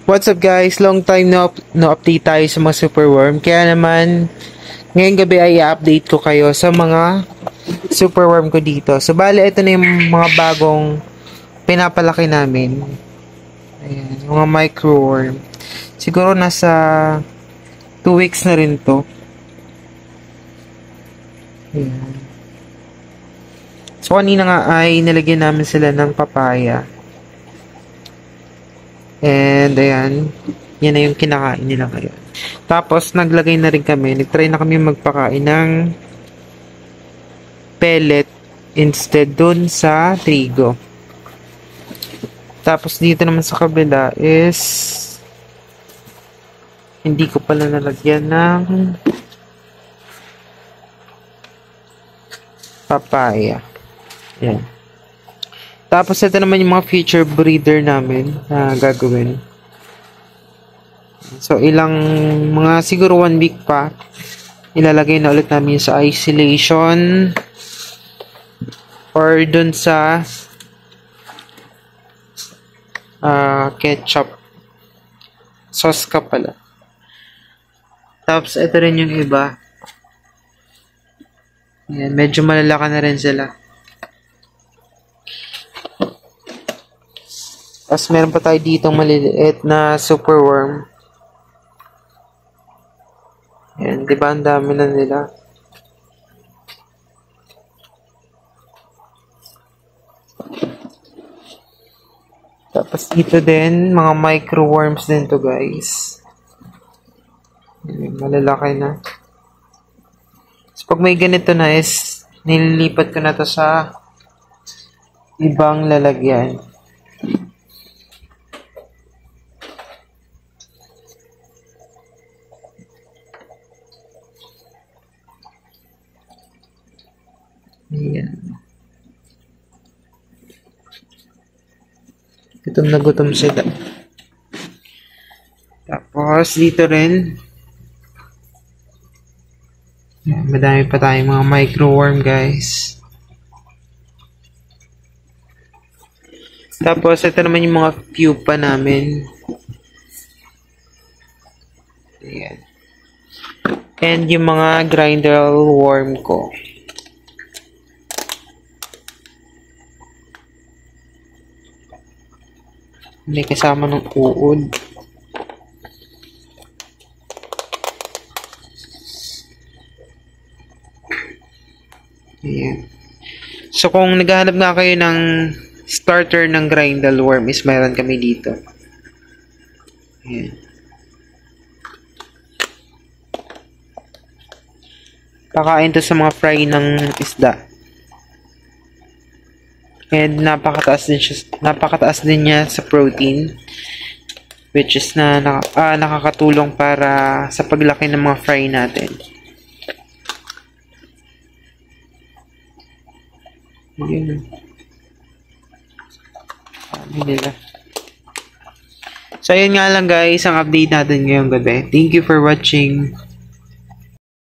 What's up guys? Long time no update tayo sa mga superworm. Kaya naman, ngayong gabi ay i-update ko kayo sa mga superworm ko dito. So bali, ito na yung mga bagong pinapalaki namin. Ayan, mga microworm. Siguro nasa 2 weeks na rin to. Ayan. So kanina nga ay nilagyan namin sila ng papaya. And ayan, yan na yung kinakain nila ngayon. Tapos naglagay na rin kami, nagtry na kami magpakain ng pellet instead dun sa trigo. Tapos dito naman sa kabila is hindi ko pala nalagyan ng papaya. Yan. Tapos ito naman yung mga future breeder namin na gagawin. So ilang mga siguro 1 week pa ilalagay na ulit namin sa isolation or dun sa ketchup sauce ka pala. Tapos ito rin yung iba. Yan, medyo malalaki na rin sila. Tapos meron pa tayo dito maliliit na superworm. Yan, di ba ang dami na nila? Tapos dito din, mga microworms din to guys. Yan, malalaki na. So pag may ganito na is, nililipat ko na to sa ibang lalagyan. Ayan. Gutom na gutom sila. Tapos, dito rin. Madami pa tayong mga microworm, guys. Tapos, ito naman yung mga pupa namin. Ayan. And yung mga grinder worm ko. May kasama ng uod. Ayan. So, kung naghahanap nga kayo ng starter ng grindal worm, is mayroon kami dito. Ayan. Pakain to sa mga fry ng isda. And napakataas din niya sa protein, which is nakakatulong para sa paglaki ng mga fry natin. Yun. Nila. So ayun nga lang guys ang update natin ngayong gabi. Thank you for watching.